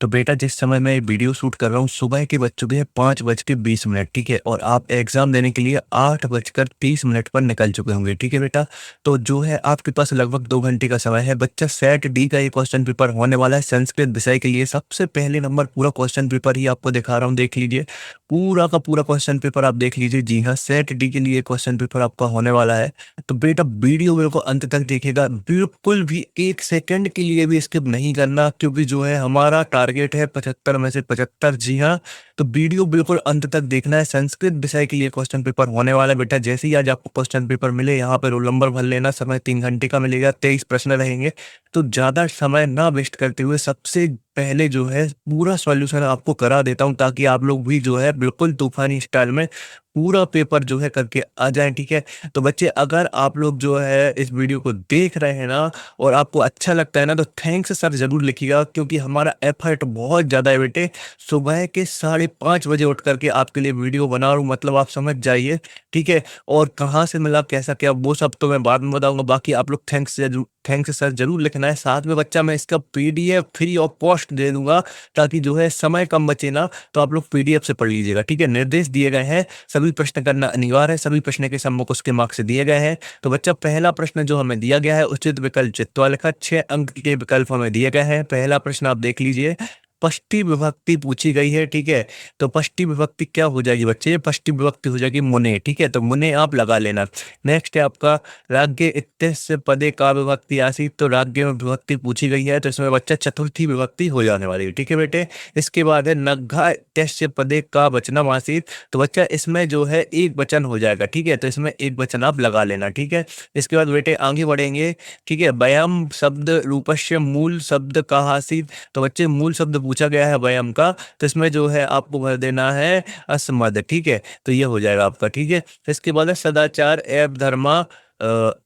तो बेटा जिस समय मैं ये वीडियो शूट कर रहा हूँ सुबह के बज चुके हैं 5:20, ठीक है, और आप एग्जाम देने के लिए 8:30 पर निकल चुके होंगे, ठीक है बेटा। तो जो है आपके पास लगभग 2 घंटे का समय है बच्चा। सेट डी का ये क्वेश्चन पेपर होने वाला है संस्कृत विषय के लिए। सबसे पहले नंबर पूरा क्वेश्चन पेपर ही आपको दिखा रहा हूँ, देख लीजिए। पूरा का पूरा क्वेश्चन पेपर आप देख लीजिए। जी हाँ, सेट डी के लिए क्वेश्चन पेपर आपका होने वाला है। तो बेटा वीडियो मेरे को अंत तक देखिएगा, बिल्कुल भी 1 सेकंड के लिए भी स्किप नहीं करना, क्योंकि जो है हमारा टारगेट है 75 में से 75। जी हाँ, तो वीडियो बिल्कुल अंत तक देखना है। संस्कृत विषय के लिए क्वेश्चन पेपर होने वाला है बेटा। जैसे ही आज आपको क्वेश्चन पेपर मिले यहाँ पे रोल नंबर भर लेना। समय 3 घंटे का मिलेगा, 23 प्रश्न रहेंगे। तो ज्यादा समय ना वेस्ट करते हुए सबसे पहले जो है पूरा सॉल्यूशन आपको करा देता हूँ, ताकि आप लोग भी जो है बिल्कुल तूफानी स्टाइल में पूरा पेपर जो है करके आ जाएं, ठीक है। तो बच्चे अगर आप लोग जो है इस वीडियो को देख रहे हैं ना और आपको अच्छा लगता है ना, तो थैंक्स सर जरूर लिखिएगा, क्योंकि हमारा एफर्ट बहुत ज़्यादा है बेटे। सुबह के 5:30 बजे उठ करके आपके लिए वीडियो बना रहा हूँ, मतलब आप समझ जाइए, ठीक है। और कहाँ से मिला कैसा क्या वो सब तो मैं बाद में बताऊंगा। बाकी आप लोग थैंक्स सर जरूर लिखना है। साथ में बच्चा मैं इसका पीडीएफ फ्री ऑफ कॉस्ट दे दूंगा, ताकि जो है समय कम बचे ना, तो आप लोग पीडीएफ से पढ़ लीजिएगा, ठीक है। निर्देश दिए गए हैं, सभी प्रश्न करना अनिवार्य है, सभी प्रश्न के सम्मुख उसके मार्क्स दिए गए हैं। तो बच्चा पहला प्रश्न जो हमें दिया गया है उचित विकल्प चित्वा लिखा, 6 अंक के विकल्प हमें दिए गए हैं। पहला प्रश्न आप देख लीजिए, पष्टी विभक्ति पूछी गई है, ठीक है। तो पष्टी विभक्ति क्या हो जाएगी बच्चे? ये पष्टी विभक्ति हो जाएगी मुने, ठीक है। तो मुने आप लगा लेना। नेक्स्ट है आपका राज्ञ इत्यस्य पदे का विभक्ति आसीत। तो राज्ञ में विभक्ति पूछी गई है, तो इसमें बच्चा चतुर्थी विभक्ति हो जाने वाली है, ठीक है बेटे। इसके बाद है नग्घा इत्यस्य पदे का वचनम आसीत। तो बच्चा इसमें जो है एक वचन हो जाएगा, ठीक है। तो इसमें एक वचन आप लगा लेना, ठीक है। इसके बाद बेटे आगे बढ़ेंगे, ठीक है। वयम शब्द रूपस्य मूल शब्द का आसीत। तो बच्चे मूल शब्द पूछा गया है वयम का, तो इसमें जो है आपको भर देना है अस्मद, ठीक है। तो ये हो जाएगा आपका, ठीक है। इसके बाद है सदाचार एवं धर्मा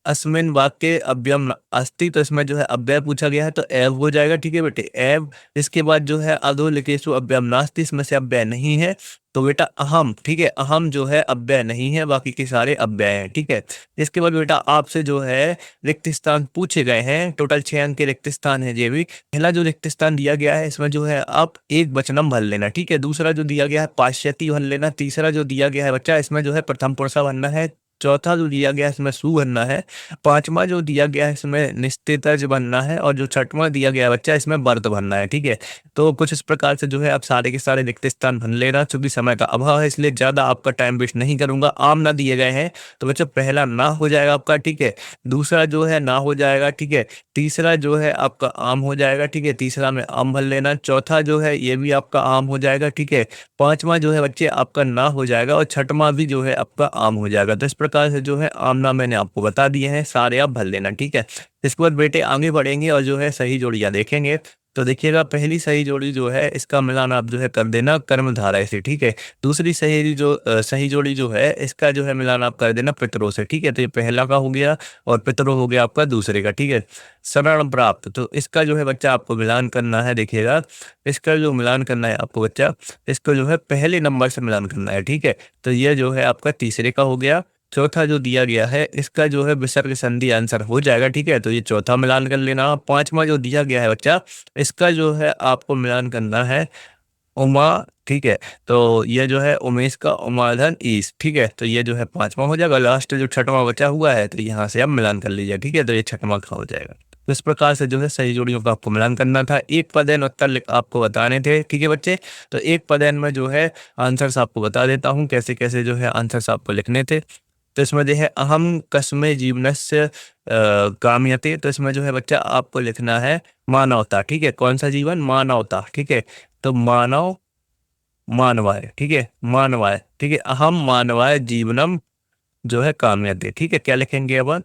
अस्मिन वाक्य अव्ययम अस्ति। तो इसमें जो है अव्यय पूछा गया है, तो एव हो जाएगा, ठीक है बेटे, एव। इसके बाद जो है अधोलिखेषु अव्ययम नास्ति, इसमें से अव्यय नहीं है। तो बेटा अहम, ठीक है, अहम जो है अव्यय नहीं है, बाकी के सारे अव्यय हैं, ठीक है। इसके बाद बेटा आपसे जो है रिक्त स्थान पूछे गए हैं। टोटल 6 अंक के रिक्त स्थान है। ये भी पहला जो रिक्त स्थान दिया गया है, इसमें जो है आप एक वचनम भर लेना, ठीक है। दूसरा जो दिया गया है पाश्चाती भर लेना। तीसरा जो दिया गया है बच्चा, इसमें जो है प्रथम पुरुषा भरना है। चौथा जो दिया गया है इसमें सु भरना है। पांचवा जो दिया गया है इसमें निस्तेज बनना है। और जो छठवां दिया गया है बच्चा, इसमें वर्त भरना है, ठीक है। तो कुछ इस प्रकार से जो है आप सारे के सारे रिक्त स्थान भर लेना। चूंकि समय का अभाव है इसलिए ज्यादा आपका टाइम वेस्ट नहीं करूंगा। आम ना दिए गए हैं, तो बच्चा पहला ना हो जाएगा आपका, ठीक है। दूसरा जो है ना हो जाएगा, ठीक है। तीसरा जो है आपका आम हो जाएगा, ठीक है। तीसरा में आम भर लेना। चौथा जो है ये भी आपका आम हो जाएगा, ठीक है। पांचवा जो है बच्चे आपका ना हो जाएगा, और छठवां भी जो है आपका आम हो जाएगा। तो इस प्रकार से जो है आम ना मैंने आपको बता दिए हैं, सारे आप भर लेना, ठीक है। इसके बाद बेटे आगे बढ़ेंगे और जो है सही जोड़ियां देखेंगे। तो देखिएगा पहली सही जोड़ी जो है इसका मिलान आप जो है कर देना कर्मधारय से, ठीक है। दूसरी सही जोड़ी जो है इसका जो है मिलान आप कर देना पितरों से, ठीक है। तो ये पहला का हो गया और पितरों हो गया आपका दूसरे का, ठीक है। शरण प्राप्त, तो इसका जो है बच्चा आपको मिलान करना है। देखिएगा इसका जो मिलान करना है आपको बच्चा, इसको जो है पहले नंबर से मिलान करना है, ठीक है। तो ये जो है आपका तीसरे का हो गया। चौथा जो दिया गया है इसका जो है विसर्ग संधि आंसर हो जाएगा, ठीक है। तो ये चौथा मिलान कर लेना। पांचवा जो दिया गया है बच्चा, इसका जो है आपको मिलान करना है उमा, ठीक है। तो ये जो है उमेश का उमाधन ईस, ठीक है। तो ये जो है पांचवा हो जाएगा। लास्ट जो छठवां बचा हुआ है, तो यहाँ से आप मिलान कर लीजिए, ठीक है। तो ये छठवां का हो जाएगा। तो इस प्रकार से जो है सही जोड़ियों का आपको मिलान करना था। एक पदेन उत्तर आपको बताने थे, ठीक है बच्चे। तो एक पदेन में जो है आंसर्स आपको बता देता हूँ कैसे कैसे जो है आंसर्स आपको लिखने थे। तो इसमें जो है अहम कस्मे जीवनस्य कामयते। तो इसमें जो है बच्चा आपको लिखना है मानवता, ठीक है। कौन सा जीवन? मानवता, ठीक है। तो मानवाय, ठीक है, मानवाय, ठीक है। अहम मानवाय जीवनम जो है कामयते, ठीक है। क्या लिखेंगे अब?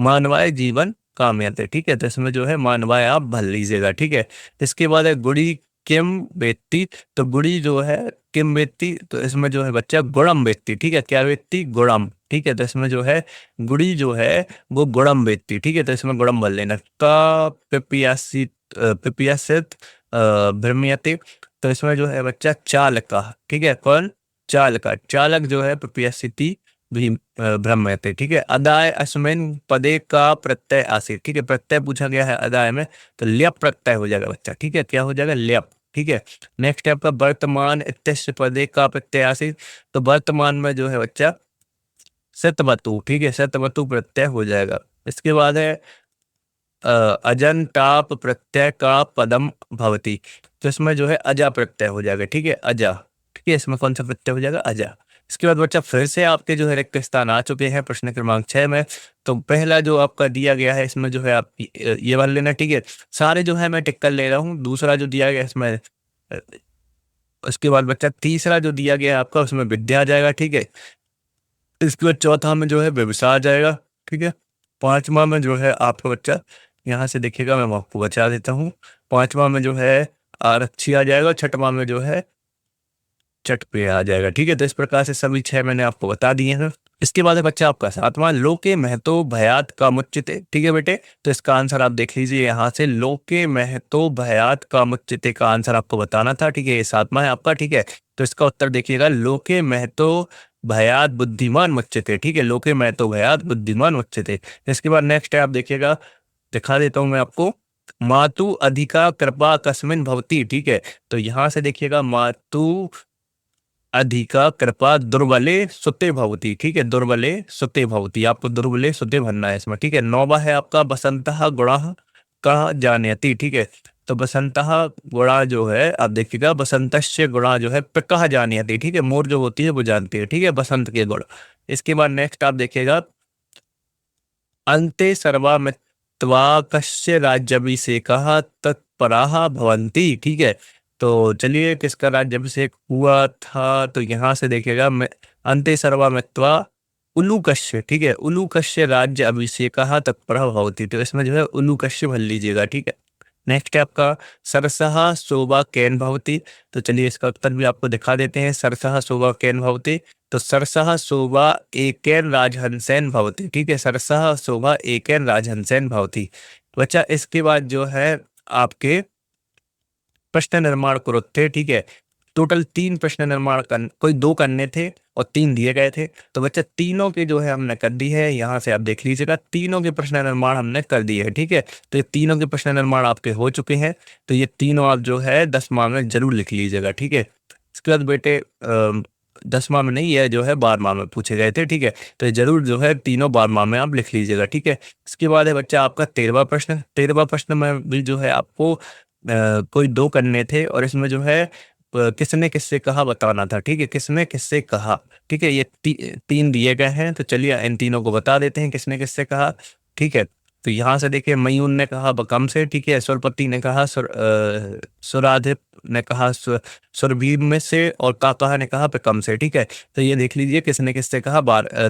मानवाय जीवन कामयते, ठीक है। तो इसमें जो है मानवाय आप भर लीजिएगा, ठीक है। इसके बाद है गुड़ी किम वेत्ती। तो गुड़ी जो है किम वेत्ती, तो इसमें जो है बच्चा गुणम वेत्ती, ठीक है। क्या वेत्ती? गुणम, ठीक है। तो इसमें जो है गुड़ी जो है वो गुणम वेत्ती, ठीक है। तो इसमें गुणम भर लेना। का पिपियासित भ्रमयते। तो इसमें जो है बच्चा चाल का, ठीक है। कौन? चाल का, चालक जो है पिपियासिति भी भ्रमयते, ठीक है। अदाय अस्मिन पदे का प्रत्यय आसित, ठीक है। प्रत्यय पूछा गया है अदाय में, तो ल्यप प्रत्यय हो जाएगा बच्चा, ठीक है। क्या हो जाएगा? ल्यप, ठीक है। नेक्स्ट है आपका वर्तमान इत्यस्य पदे का प्रत्यय आसीत, तो वर्तमान में जो है बच्चा शतवतु, ठीक है, शतवतु प्रत्यय हो जाएगा। इसके बाद है अजन टाप प्रत्यय का पदम भवती, तो इसमें जो है अजा प्रत्यय हो जाएगा, ठीक है, अजा, ठीक है, इसमें कौन सा प्रत्यय हो जाएगा, अजा। इसके बाद बच्चा फिर से आपके जो है रिक्त स्थान आ चुके हैं प्रश्न क्रमांक 6 में। तो पहला जो आपका दिया गया है इसमें जो है आप ये वाला लेना, ठीक है, सारे जो है मैं टिक कर ले रहा हूँ। दूसरा जो दिया गया है इसमें उसके बाद बच्चा तीसरा जो दिया गया है आपका उसमें विद्या आ जाएगा, ठीक है। इसके बाद चौथा में जो है व्यवसाय आ जाएगा, ठीक है। पांचवा में जो है आपका बच्चा यहाँ से देखिएगा, मैं आपको बचा देता हूँ। पांचवा में जो है आरक्षी आ जाएगा, छठवां में जो है चट पे आ जाएगा, ठीक है। तो इस प्रकार से सभी 6 मैंने आपको बता दिए हैं। इसके बाद है बच्चा आपका सातवां, लोके महतो भयात कामुच्चिते, ठीक है बेटे। तो इसका आंसर आप देख लीजिए यहाँ से, लोके महतो भयात कामुच्चिते का आंसर आपको बताना था, ठीक है, ये सातवां है आपका, ठीक है। तो इसका उत्तर देखिएगा, लोके महतो भयात बुद्धिमान मुच्यते, ठीक है, लोके महतो भयात बुद्धिमान मुच्यते। इसके बाद नेक्स्ट है आप देखिएगा, दिखा देता हूं मैं आपको, मातु अधिका कृपा कस्मिन भवती, ठीक है। तो यहाँ से देखिएगा, मातु अधिका कृपा दुर्बले सुते भवती, ठीक है, दुर्बले सुते भवती, आपको दुर्बले सुते भरना है इसमें, ठीक है। नौवा है आपका बसंतः गुणः कह जानयति, ठीक है। तो बसंतः गुणा जो है आप देखिएगा, बसंतस्य गुणा जो है कह जानयति, ठीक है, मोर जो होती है वो जानती है, ठीक है, बसंत के गुण। इसके बाद नेक्स्ट आप देखिएगा, अन्ते सर्वामित्वा कस्य राज्याभिषेकः तत्पराः भवन्ति, ठीक है। तो चलिए, किसका राज्याभिषेक हुआ था, तो यहाँ से देखिएगा, अन्ते सर्वामित्वा उलूकस्य, ठीक है, उलूकस्य राज्य अभिषेकः तत्परः भवति, तो इसमें जो है उलूकस्य भर लीजिएगा, ठीक है। नेक्स्ट है आपका सरसः शोभा कैन भवति, तो चलिए इसका उत्तर भी आपको दिखा देते हैं, सरसः शोभा कैन भवति। तो सरसः शोभा एकेन राजहंसेन भवति, ठीक है, सरसः शोभा एकेन राजहंसेन भवति। बच्चा इसके बाद जो है आपके प्रश्न निर्माण कुरुत्थे, ठीक है। टोटल 3 प्रश्न निर्माण कोई 2 करने थे और 3 दिए गए थे, तो बच्चा तीनों के जो है हमने कर दी है। यहाँ से आप देख लीजिएगा, तीनों के प्रश्न निर्माण हमने कर दिए है, ठीक है। तो ये तीनों के प्रश्न निर्माण आपके हो चुके हैं, तो ये तीनों आप जो है 10वां में जरूर लिख लीजिएगा, ठीक है। इसके बाद बेटे 10वां में नहीं, है जो है 12वां में पूछे गए थे, ठीक है। तो ये जरूर जो है तीनों 12वां में आप लिख लीजिएगा, ठीक है। इसके बाद है बच्चा आपका 13वां प्रश्न। 13वां प्रश्न में भी जो है आपको कोई 2 करने थे और इसमें जो है किसने किससे कहा बताना था, ठीक है, किसने किससे कहा, ठीक है। ये 3 दिए गए हैं, तो चलिए इन तीनों को बता देते हैं किसने किससे कहा, ठीक है। तो यहाँ से देखिए, मयून ने कहा बकम से, ठीक है, सुरपति ने कहा सुराधिप ने कहा सुरभीम में से, और काका ने कहा पेकम से, ठीक है। तो ये देख लीजिए किसने किससे कहा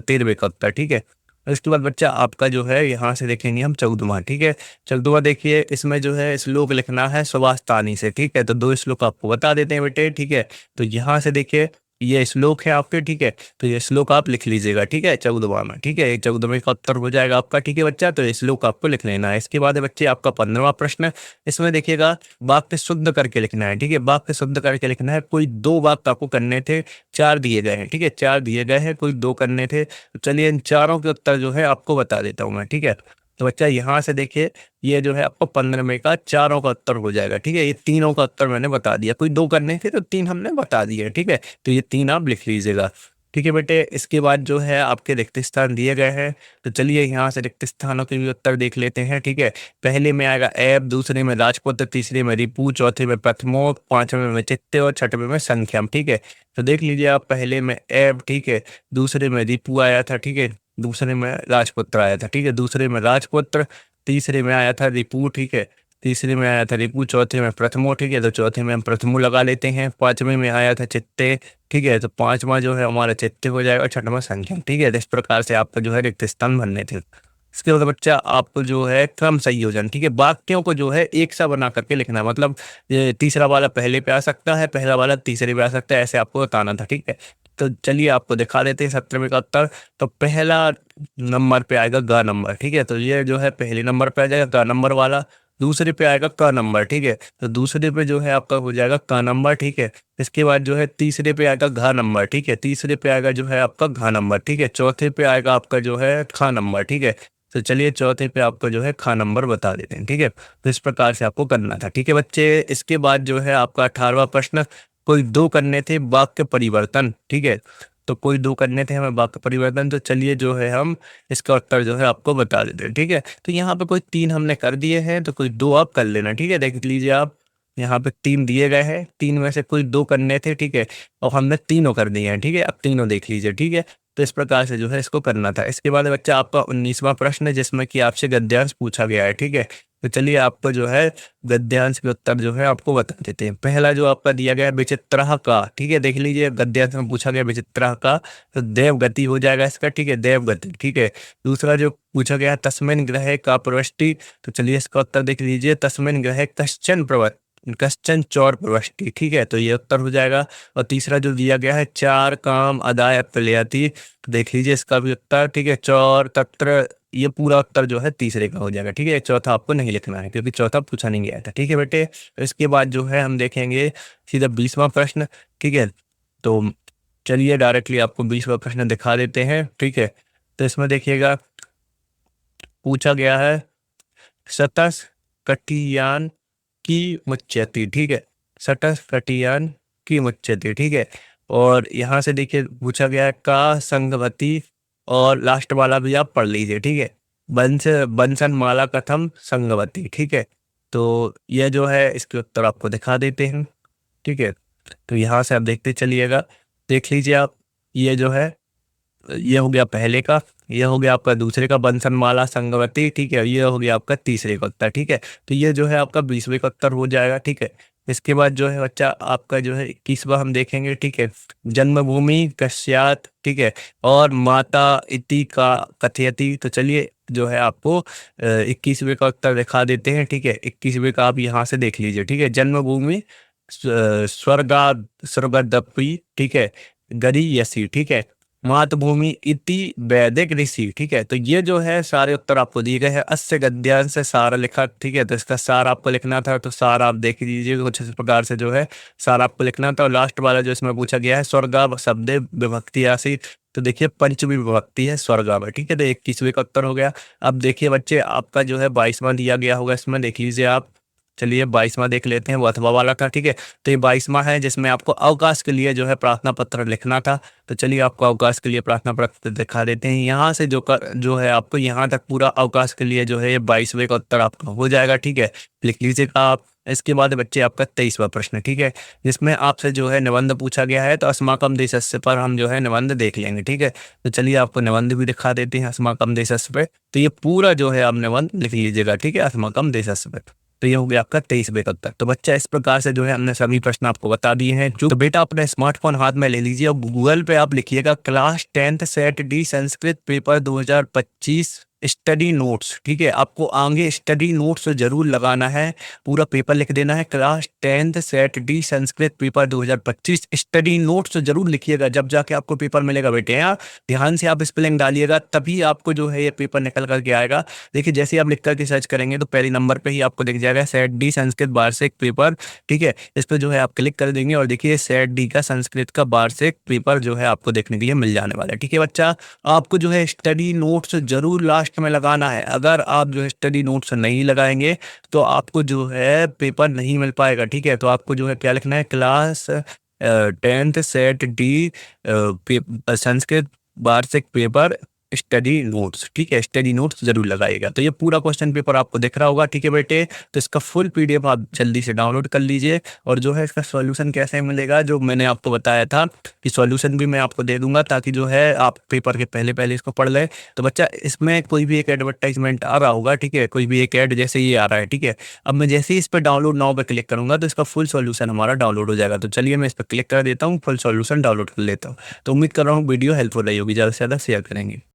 13वें का उत्तर, ठीक है। इसके बाद बच्चा आपका जो है यहाँ से देखेंगे हम 14वां, ठीक है। 14वां देखिए, इसमें जो है श्लोक लिखना है सुभाषतानी से, ठीक है। तो 2 श्लोक आपको बता देते हैं बेटे, ठीक है। तो यहाँ से देखिए, ये श्लोक है आपके, ठीक है। तो ये श्लोक आप लिख लीजिएगा, ठीक है, 14वां में, ठीक है, 14वें का उत्तर हो जाएगा आपका, ठीक है बच्चा। तो ये श्लोक आपको लिख लेना है। इसके बाद है बच्चे आपका 15वां प्रश्न। इसमें देखिएगा, वाक्य शुद्ध करके लिखना है, ठीक है, वाक्य शुद्ध करके लिखना है। कोई 2 वाक्य आपको करने थे, 4 दिए गए हैं, ठीक है, 4 दिए गए हैं, कोई 2 करने थे। तो चलिए इन चारों के उत्तर जो है आपको बता देता हूँ मैं, ठीक है। तो बच्चा यहाँ से देखिए, ये जो है आपको 15वें का चारों का उत्तर हो जाएगा, ठीक है। ये तीनों का उत्तर मैंने बता दिया, कोई 2 करने थे तो 3 हमने बता दिए, ठीक है। तो ये 3 आप लिख लीजिएगा, ठीक है बेटे। इसके बाद जो है आपके रिक्त स्थान दिए गए हैं, तो चलिए यहाँ से रिक्त स्थानों के भी उत्तर देख लेते हैं, ठीक है। पहले में आएगा ऐब, दूसरे में राजपुत्र, तीसरे में रिपु, चौथे में प्रथमो, 5वें में चित्ते और 6वें में संख्यम, ठीक है। तो देख लीजिए आप, पहले में ऐब, ठीक है, दूसरे में रिपु आया था, ठीक है, दूसरे में राजपुत्र आया था, ठीक है, दूसरे में राजपुत्र, तीसरे में आया था रिपु, ठीक है, तीसरे में आया था रिपु, चौथे में प्रथमो, ठीक है। तो चौथे में हम प्रथमो लगा लेते हैं। 5वें में आया था चित्ते, ठीक है, तो 5वां जो है हमारा चित्ते हो जाएगा, 6वां संख्या, ठीक है। तो इस प्रकार से आपका जो है रिक्त स्थान भरने थे। इसके बाद बच्चा आपको जो है क्रम संयोजन, ठीक है, वाक्यों को जो है एक सा बना करके लिखना है, मतलब ये तीसरा वाला पहले पे आ सकता है, पहला वाला तीसरे पे आ सकता है, ऐसे आपको बताना था, ठीक है। तो चलिए आपको दिखा देते हैं 17वें का उत्तर। तो पहला नंबर पे आएगा ग नंबर, ठीक है, तो ये जो है पहले नंबर पे आ जाएगा ग नंबर वाला। दूसरे पे आएगा क नंबर, ठीक है, तो दूसरे पे जो है आपका हो जाएगा क नंबर, ठीक है। इसके बाद जो है तीसरे पे आएगा घ नंबर, ठीक है, तीसरे पे आएगा जो है आपका घ नंबर, ठीक है। चौथे पे आएगा आपका जो है ख नंबर, ठीक है। तो चलिए चौथे पे आपको जो है खा नंबर बता देते हैं, ठीक है। तो इस प्रकार से आपको करना था, ठीक है बच्चे। इसके बाद जो है आपका 18वां प्रश्न, कोई दो करने थे वाक्य परिवर्तन, ठीक है। तो कोई दो करने थे हमें वाक्य परिवर्तन, तो चलिए जो है हम इसका उत्तर जो है आपको बता देते हैं, ठीक है। तो यहाँ पे कोई 3 हमने कर दिए हैं, तो कोई 2 आप कर लेना, ठीक है। देख लीजिए आप, यहाँ पे 3 दिए गए हैं, 3 में से कोई 2 करने थे, ठीक है। और हमने तीनों कर दिए हैं, ठीक है। अब तीनों देख लीजिए, ठीक है। तो इस प्रकार से जो है इसको करना था। इसके बाद बच्चा आपका 19वां प्रश्न है, जिसमें कि आपसे गद्यांश पूछा गया है, ठीक है। तो चलिए आपको जो है गद्यांश के उत्तर जो है आपको बता देते हैं। पहला जो आपका दिया गया है विचित्रः का, ठीक है। देख लीजिए गद्यांश में पूछा गया विचित्रः का, तो देवगति हो जाएगा इसका, ठीक है, देवगति, ठीक है। दूसरा जो पूछा गया है तस्मिन् गृहे का प्रविष्टि, तो चलिए इसका उत्तर देख लीजिए, तस्मिन् गृहे कश्चन चौर प्रविष्टि, ठीक है। तो ये उत्तर हो जाएगा। और तीसरा जो दिया गया है चार काम अदाय प्रलयति, तो देख लीजिए इसका भी उत्तर, ठीक है, चौर तत्र, ये पूरा उत्तर जो है तीसरे का हो जाएगा, ठीक है। चौथा आपको नहीं लिखना है क्योंकि चौथा पूछा नहीं गया था, ठीक है बेटे। तो इसके बाद जो है हम देखेंगे सीधा 20वां प्रश्न, ठीक है। तो चलिए डायरेक्टली आपको 20वां प्रश्न दिखा देते हैं, ठीक है। तो इसमें देखिएगा पूछा गया है सतस कटियान की मुच्यति, ठीक है, सतस कटियान की मुच्यति, ठीक है। और यहाँ से देखिए पूछा गया है का संगवती, और लास्ट वाला भी आप पढ़ लीजिए, ठीक है, बंसन माला कथम संगवती, ठीक है। तो यह जो है इसके उत्तर आपको दिखा देते हैं, ठीक है। तो यहाँ से आप देखते चलिएगा, देख लीजिए आप, ये जो है ये हो गया पहले का, ये हो गया आपका दूसरे का बंसनमाला संगवती, ठीक है। ये हो गया आपका तीसरे का उत्तर, ठीक है। तो ये जो है आपका 20वें का उत्तर हो जाएगा, ठीक है। इसके बाद जो है बच्चा आपका जो है 21वां हम देखेंगे, ठीक है, जन्मभूमि कस्यात, ठीक है, और माता इति का कथयति। तो चलिए जो है आपको 21वें का उत्तर दिखा देते हैं, ठीक है। 21वें का आप यहाँ से देख लीजिए, ठीक है, जन्मभूमि स्वर्गदपि, ठीक है, गरीयसी, ठीक है, मातृभूमि इति वैदिक ऋषि, ठीक है। तो ये जो है सारे उत्तर आपको दिए गए हैं। अस्य गद्यांश से सार लिखा, ठीक है। तो इसका सार आपको लिखना था, तो सार आप देख लीजिए कुछ इस प्रकार से जो है सार आपको लिखना था। और लास्ट वाला जो इसमें पूछा गया है स्वर्गा शब्दे विभक्ति आसी, तो देखिए पंचमी विभक्ति है स्वर्गा में, ठीक है। तो 21वें का उत्तर हो गया। अब देखिए बच्चे आपका जो है 22वां दिया गया होगा, इसमें देख लीजिए आप, चलिए 22वां देख लेते हैं, वो अथवा वाला था, ठीक है। तो ये 22वां है जिसमें आपको अवकाश के लिए जो है प्रार्थना पत्र लिखना था। तो चलिए आपको अवकाश के लिए प्रार्थना पत्र दिखा देते हैं। यहाँ से जो है आपको यहाँ तक पूरा अवकाश के लिए जो है ये 22वें का उत्तर आपका हो जाएगा, ठीक है, लिख लीजिएगा आप। इसके बाद बच्चे आपका 23वां प्रश्न, ठीक है, जिसमें आपसे जो है निबंध पूछा गया है। तो अस्माकं देशस्य पर हम जो है निबंध देख लेंगे, ठीक है। तो चलिए आपको निबंध भी दिखा देते हैं अस्माकं देशस्य पे। तो ये पूरा जो है आप निबंध लिख लीजिएगा, ठीक है, अस्माकं देशस्य पे। तो ये हो गया आपका 23वें का उत्तर। तो बच्चा इस प्रकार से जो है हमने सभी प्रश्न आपको बता दिए हैं। जो तो बेटा अपने स्मार्टफोन हाथ में ले लीजिए और गूगल पे आप लिखिएगा class 10th set D Sanskrit paper 2025 study notes, ठीक है। आपको आगे स्टडी नोट्स जरूर लगाना है, पूरा पेपर लिख देना है, class 10th set D Sanskrit paper 2025 study notes जरूर लिखिएगा, जब जाके आपको पेपर मिलेगा बेटे। यार ध्यान से आप स्पेलिंग डालिएगा, तभी आपको जो है ये पेपर निकल करके आएगा। देखिए जैसे आप लिख करके सर्च करेंगे तो पहले नंबर पे ही आपको दिख जाएगा सेट डी संस्कृत वार्षिक पेपर, ठीक है। इस पर जो है आप क्लिक कर देंगे और देखिए सेट डी का संस्कृत का वार्षिक पेपर जो है आपको देखने के लिए मिल जाने वाला है, ठीक है बच्चा। आपको जो है स्टडी नोट्स जरूर लास्ट में लगाना है। अगर आप जो है स्टडी नोट्स नहीं लगाएंगे तो आपको जो है पेपर नहीं मिल पाएगा, ठीक है। तो आपको जो है क्या लिखना है, class 10th set D Sanskrit वार्षिक पेपर स्टडी नोट्स, ठीक है, स्टडी नोट्स जरूर लगाइएगा। तो ये पूरा क्वेश्चन पेपर आपको दिख रहा होगा, ठीक है बेटे। तो इसका फुल पीडीएफ आप जल्दी से डाउनलोड कर लीजिए। और जो है इसका सॉल्यूशन कैसे मिलेगा, जो मैंने आपको बताया था कि सॉल्यूशन भी मैं आपको दे दूंगा, ताकि जो है आप पेपर के पहले इसको पढ़ लें। तो बच्चा इसमें कोई भी एक एडवर्टाइजमेंट आ रहा होगा, ठीक है, कोई भी एक ऐड जैसे ये आ रहा है, ठीक है। अब मैं जैसे ही इस पर डाउनलोड नाउ पे क्लिक करूंगा तो इसका फुल सॉल्यूशन हमारा डाउनलोड हो जाएगा। तो चलिए मैं इस पर क्लिक कर देता हूँ, फुल सॉल्यूशन डाउनलोड कर लेता हूँ। तो उम्मीद कर रहा हूँ वीडियो हेल्पफुल रही होगी, ज़्यादा से ज़्यादा शेयर करेंगे।